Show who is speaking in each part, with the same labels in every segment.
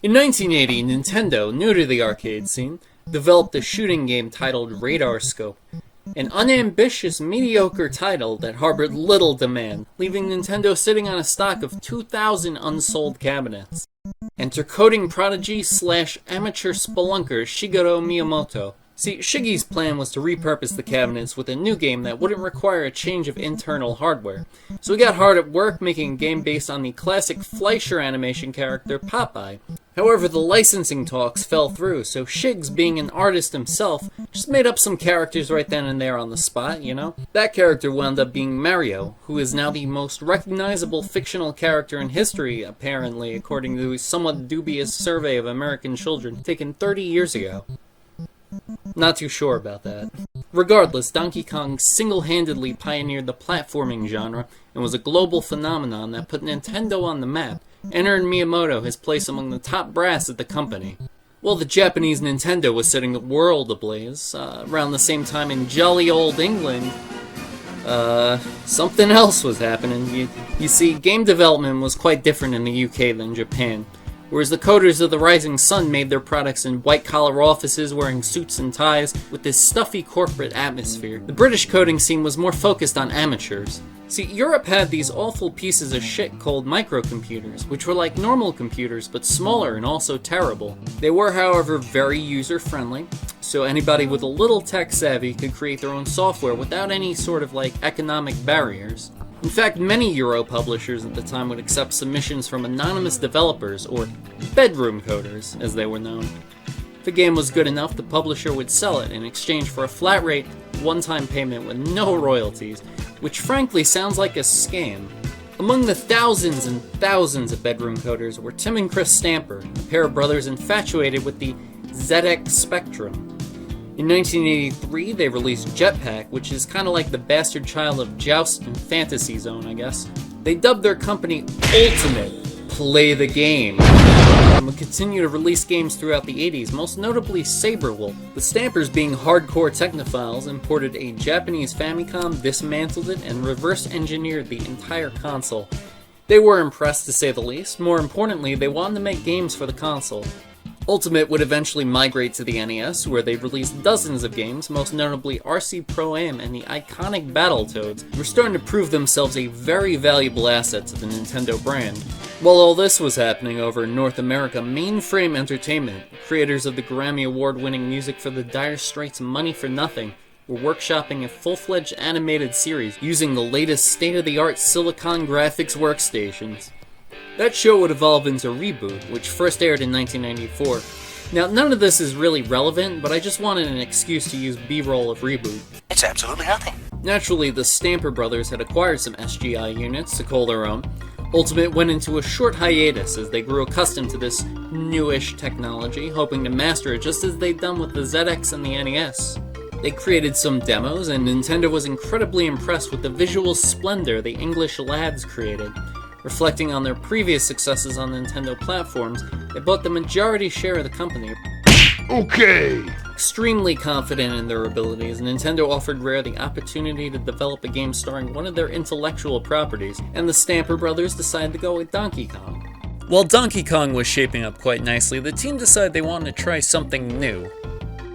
Speaker 1: In 1980, Nintendo, new to the arcade scene, developed a shooting game titled Radar Scope, an unambitious, mediocre title that harbored little demand, leaving Nintendo sitting on a stock of 2,000 unsold cabinets. Enter coding prodigy / amateur spelunker Shigeru Miyamoto. See, Shiggy's plan was to repurpose the cabinets with a new game that wouldn't require a change of internal hardware. So he got hard at work making a game based on the classic Fleischer animation character Popeye. However, the licensing talks fell through, so Shiggs, being an artist himself, just made up some characters right then and there on the spot, you know? That character wound up being Mario, who is now the most recognizable fictional character in history, apparently, according to a somewhat dubious survey of American children taken 30 years ago. Not too sure about that. Regardless, Donkey Kong single-handedly pioneered the platforming genre and was a global phenomenon that put Nintendo on the map and earned Miyamoto his place among the top brass at the company. While the Japanese Nintendo was setting the world ablaze, around the same time in jolly old England, something else was happening. You see, game development was quite different in the UK than Japan. Whereas the coders of the Rising Sun made their products in white-collar offices wearing suits and ties with this stuffy corporate atmosphere, the British coding scene was more focused on amateurs. See, Europe had these awful pieces of shit called microcomputers, which were like normal computers but smaller and also terrible. They were, however, very user-friendly, so anybody with a little tech savvy could create their own software without any sort of economic barriers. In fact, many Euro publishers at the time would accept submissions from anonymous developers, or bedroom coders, as they were known. If a game was good enough, the publisher would sell it in exchange for a flat rate, one-time payment with no royalties, which frankly sounds like a scam. Among the thousands and thousands of bedroom coders were Tim and Chris Stamper, a pair of brothers infatuated with the ZX Spectrum. In 1983, they released Jetpack, which is kind of like the bastard child of Joust and Fantasy Zone, I guess. They dubbed their company Ultimate, Play the Game, and would continue to release games throughout the 80s, most notably Saberwolf. The Stampers, being hardcore technophiles, imported a Japanese Famicom, dismantled it, and reverse-engineered the entire console. They were impressed, to say the least. More importantly, they wanted to make games for the console. Ultimate would eventually migrate to the NES, where they released dozens of games, most notably RC Pro-Am and the iconic Battletoads, were starting to prove themselves a very valuable asset to the Nintendo brand. While all this was happening over in North America, Mainframe Entertainment, creators of the Grammy Award-winning music for the Dire Straits' Money for Nothing, were workshopping a full-fledged animated series using the latest state-of-the-art Silicon graphics workstations. That show would evolve into Reboot, which first aired in 1994. Now, none of this is really relevant, but I just wanted an excuse to use B-roll of Reboot.
Speaker 2: It's absolutely nothing.
Speaker 1: Naturally, the Stamper brothers had acquired some SGI units to call their own. Ultimate went into a short hiatus as they grew accustomed to this newish technology, hoping to master it just as they'd done with the ZX and the NES. They created some demos, and Nintendo was incredibly impressed with the visual splendor the English lads created. Reflecting on their previous successes on Nintendo platforms, they bought the majority share of the company.
Speaker 3: Okay!
Speaker 1: Extremely confident in their abilities, Nintendo offered Rare the opportunity to develop a game starring one of their intellectual properties, and the Stamper brothers decided to go with Donkey Kong. While Donkey Kong was shaping up quite nicely, the team decided they wanted to try something new.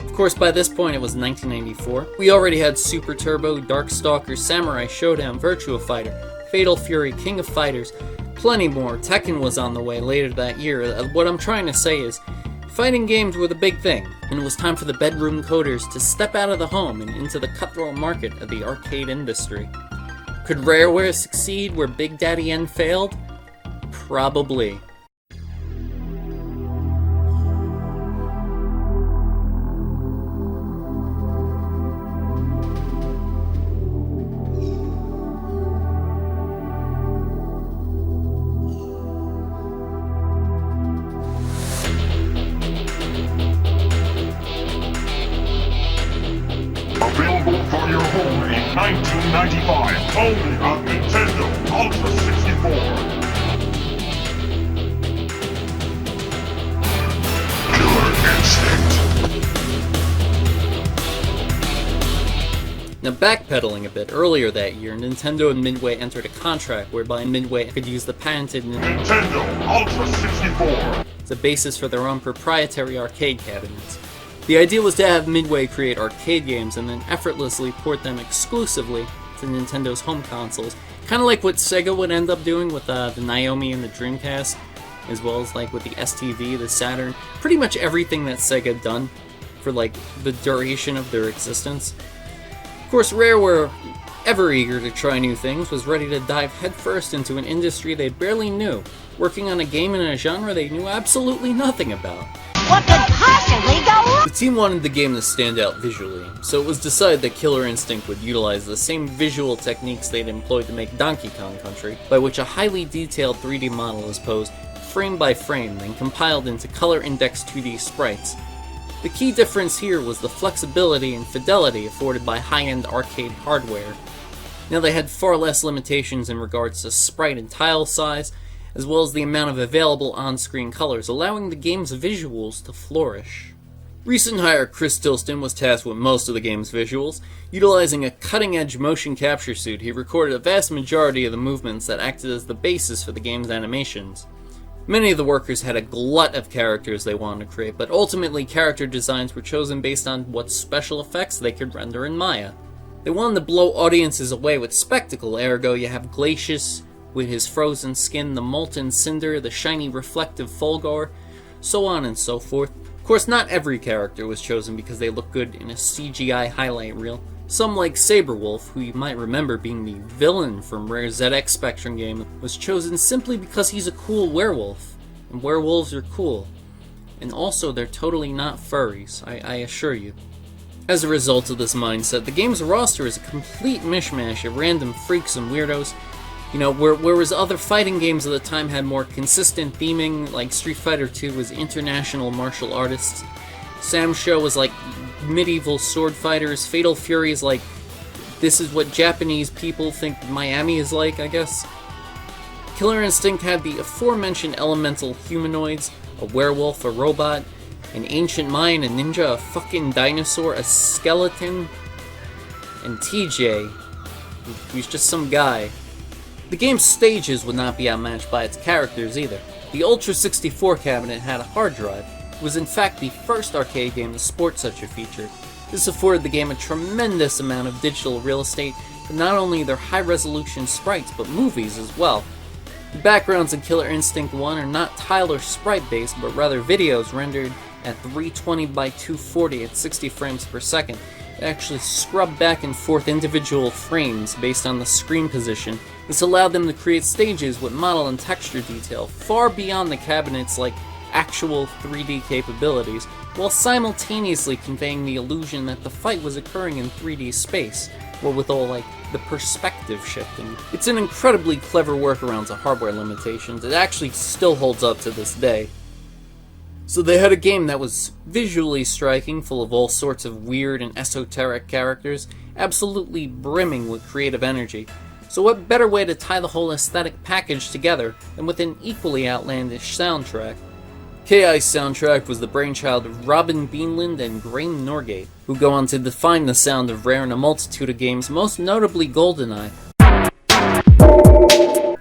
Speaker 1: Of course, by this point it was 1994. We already had Super Turbo, Darkstalker, Samurai Showdown, Virtua Fighter, Fatal Fury, King of Fighters, plenty more. Tekken was on the way later that year. What I'm trying to say is, fighting games were the big thing, and it was time for the bedroom coders to step out of the home and into the cutthroat market of the arcade industry. Could Rareware succeed where Big Daddy N failed? Probably.
Speaker 3: Available for your home in 1995, only on Nintendo Ultra 64. Killer Instinct.
Speaker 1: Now, backpedaling a bit, earlier that year, Nintendo and Midway entered a contract whereby Midway could use the patented
Speaker 3: Nintendo Ultra 64.
Speaker 1: the basis for their own proprietary arcade cabinets. The idea was to have Midway create arcade games and then effortlessly port them exclusively to Nintendo's home consoles, kind of like what Sega would end up doing with the Naomi and the Dreamcast, as well as like with the STV, the Saturn, pretty much everything that Sega had done for like the duration of their existence. Of course, Rare were ever eager to try new things, was ready to dive headfirst into an industry they barely knew, working on a game in a genre they knew absolutely nothing about.
Speaker 2: What could possibly go wrong?
Speaker 1: The team wanted the game to stand out visually, so it was decided that Killer Instinct would utilize the same visual techniques they'd employed to make Donkey Kong Country, by which a highly detailed 3D model is posed frame by frame, then compiled into color-indexed 2D sprites. The key difference here was the flexibility and fidelity afforded by high-end arcade hardware. Now they had far less limitations in regards to sprite and tile size, as well as the amount of available on-screen colors, allowing the game's visuals to flourish. Recent hire Chris Tilston was tasked with most of the game's visuals. Utilizing a cutting-edge motion capture suit, he recorded a vast majority of the movements that acted as the basis for the game's animations. Many of the workers had a glut of characters they wanted to create, but ultimately character designs were chosen based on what special effects they could render in Maya. They wanted to blow audiences away with spectacle, ergo you have Glacius with his frozen skin, the molten cinder, the shiny reflective Fulgor, so on and so forth. Of course, not every character was chosen because they look good in a CGI highlight reel. Some, like Saberwolf, who you might remember being the villain from Rare's ZX Spectrum game, was chosen simply because he's a cool werewolf. And werewolves are cool. And also, they're totally not furries, I assure you. As a result of this mindset, the game's roster is a complete mishmash of random freaks and weirdos. You know, whereas other fighting games of the time had more consistent theming, like Street Fighter II was international martial artists, Sam's Show was like medieval sword fighters, Fatal Fury is like, this is what Japanese people think Miami is like, I guess. Killer Instinct had the aforementioned elemental humanoids, a werewolf, a robot, an ancient Mayan, a ninja, a fucking dinosaur, a skeleton, and TJ, who's just some guy. The game's stages would not be outmatched by its characters either. The Ultra 64 cabinet had a hard drive. It was in fact the first arcade game to sport such a feature. This afforded the game a tremendous amount of digital real estate for not only their high-resolution sprites, but movies as well. The backgrounds in Killer Instinct 1 are not tile or sprite-based, but rather videos rendered at 320 by 240 at 60 frames per second. It actually scrubbed back and forth individual frames based on the screen position. This allowed them to create stages with model and texture detail far beyond the cabinet's actual 3D capabilities, while simultaneously conveying the illusion that the fight was occurring in 3D space, or with all the perspective shifting. It's an incredibly clever workaround to hardware limitations. It actually still holds up to this day. So they had a game that was visually striking, full of all sorts of weird and esoteric characters, absolutely brimming with creative energy. So what better way to tie the whole aesthetic package together than with an equally outlandish soundtrack? KI's soundtrack was the brainchild of Robin Beanland and Graham Norgate, who go on to define the sound of Rare in a multitude of games, most notably GoldenEye.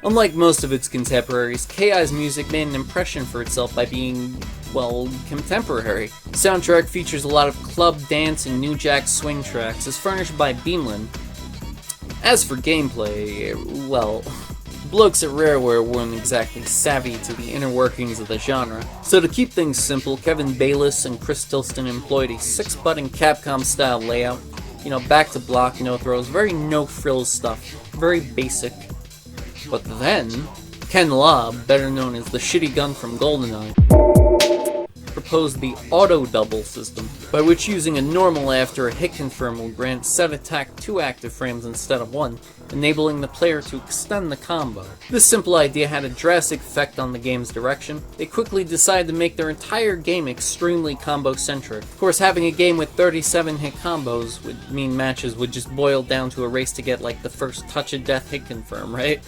Speaker 1: Unlike most of its contemporaries, KI's music made an impression for itself by being, well, contemporary. The soundtrack features a lot of club, dance, and new jack swing tracks, as furnished by Beanland. As for gameplay, well, blokes at Rareware weren't exactly savvy to the inner workings of the genre, so to keep things simple, Kevin Bayliss and Chris Tilston employed a 6-button Capcom-style layout. You know, back to block, no throws, very no-frills stuff, very basic. But then, Ken Lobb, better known as the shitty gun from GoldenEye, proposed the auto-double system, by which using a normal after a hit confirm will grant set attack 2 active frames instead of 1, enabling the player to extend the combo. This simple idea had a drastic effect on the game's direction. They quickly decided to make their entire game extremely combo-centric. Of course, having a game with 37 hit combos would mean matches would just boil down to a race to get the first touch of death hit confirm, right?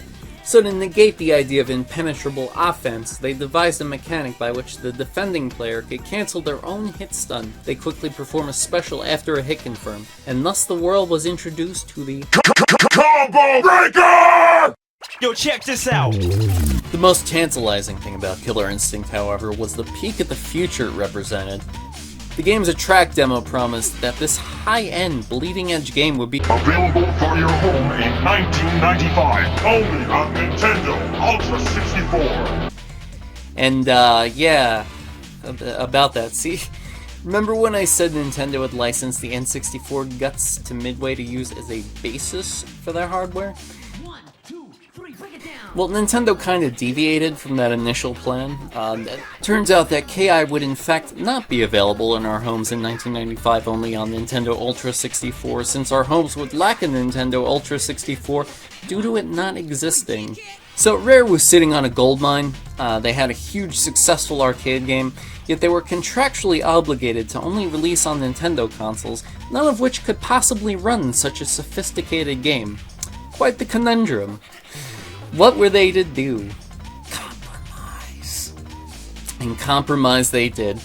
Speaker 1: So to negate the idea of impenetrable offense, they devised a mechanic by which the defending player could cancel their own hit stun. They quickly perform a special after a hit confirm, and thus the world was introduced to the
Speaker 3: Combo Breaker!
Speaker 4: Yo, check this out!
Speaker 1: The most tantalizing thing about Killer Instinct, however, was the peek at the future it represented. The game's a track demo promised that this high-end, bleeding-edge game would be
Speaker 3: Available for your home in 1995, only on Nintendo Ultra 64.
Speaker 1: And, yeah, about that. See, remember when I said Nintendo had licensed the N64 guts to Midway to use as a basis for their hardware? Well, Nintendo kind of deviated from that initial plan. It turns out that KI would in fact not be available in our homes in 1995 only on Nintendo Ultra 64, since our homes would lack a Nintendo Ultra 64 due to it not existing. So Rare was sitting on a gold mine. They had a huge successful arcade game, yet they were contractually obligated to only release on Nintendo consoles, none of which could possibly run such a sophisticated game. Quite the conundrum. What were they to do? Compromise. And compromise they did.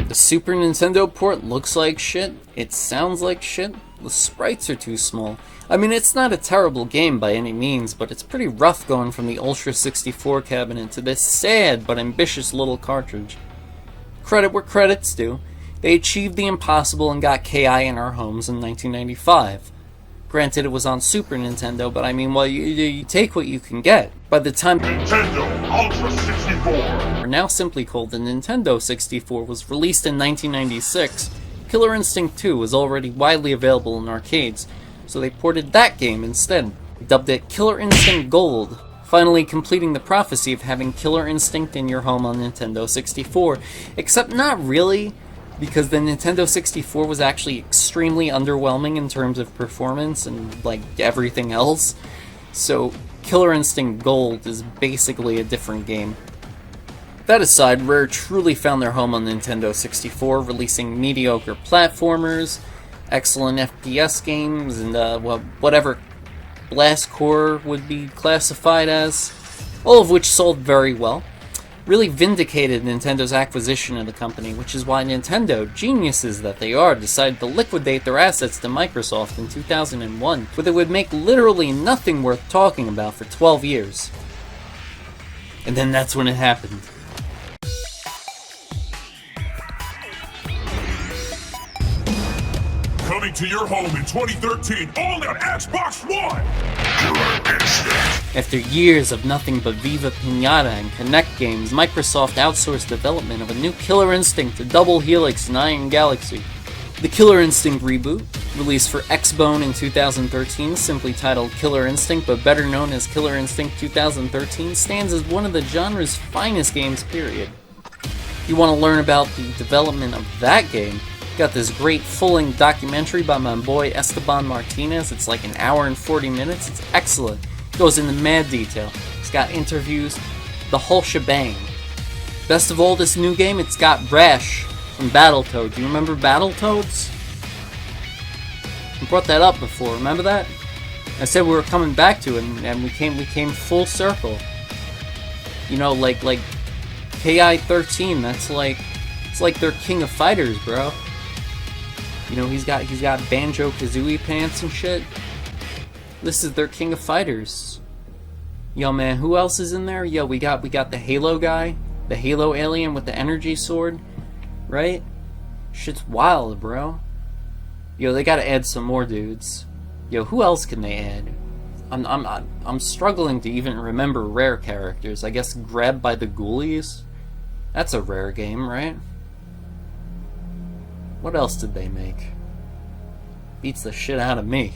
Speaker 1: The Super Nintendo port looks like shit, it sounds like shit, the sprites are too small. I mean, it's not a terrible game by any means, but it's pretty rough going from the Ultra 64 cabinet to this sad but ambitious little cartridge. Credit where credit's due. They achieved the impossible and got KI in our homes in 1995. Granted, it was on Super Nintendo, but I mean, well, you take what you can get. By the time
Speaker 3: Nintendo Ultra 64,
Speaker 1: or now simply called the Nintendo 64, was released in 1996, Killer Instinct 2 was already widely available in arcades, so they ported that game instead. Dubbed it Killer Instinct Gold, finally completing the prophecy of having Killer Instinct in your home on Nintendo 64, except not really, because the Nintendo 64 was actually extremely underwhelming in terms of performance and, like, everything else. So, Killer Instinct Gold is basically a different game. That aside, Rare truly found their home on Nintendo 64, releasing mediocre platformers, excellent FPS games, and, whatever Blast Core would be classified as, all of which sold very well. Really vindicated Nintendo's acquisition of the company, which is why Nintendo, geniuses that they are, decided to liquidate their assets to Microsoft in 2001, where they would make literally nothing worth talking about for 12 years. And then that's when it happened.
Speaker 3: coming to your home in 2013, only on Xbox One! Killer Instinct.
Speaker 1: After years of nothing but Viva Pinata and Kinect games, Microsoft outsourced development of a new Killer Instinct to Double Helix and Iron Galaxy. The Killer Instinct reboot, released for Xbone in 2013, simply titled Killer Instinct but better known as Killer Instinct 2013, stands as one of the genre's finest games, period. If you want to learn about the development of that game, got this great full-length documentary by my boy Esteban Martinez. It's like an hour and 40 minutes. It's excellent. It goes into mad detail. It's got interviews, the whole shebang. Best of all, this new game, it's got Brash from Battletoads. You remember Battletoads? I brought that up before. Remember that? I said we were coming back to it, and we came full circle. You know, like KI-13. That's like, it's like their King of Fighters, bro. You know, he's got Banjo-Kazooie pants and shit. This is their King of Fighters. Yo, man, who else is in there? Yo, we got the Halo guy, the Halo alien with the energy sword, right? Shit's wild, bro. Yo, they gotta add some more dudes. Yo, who else can they add? I'm struggling to even remember Rare characters. I guess Grabbed by the Ghoulies? That's a Rare game, right? What else did they make? Beats the shit out of me.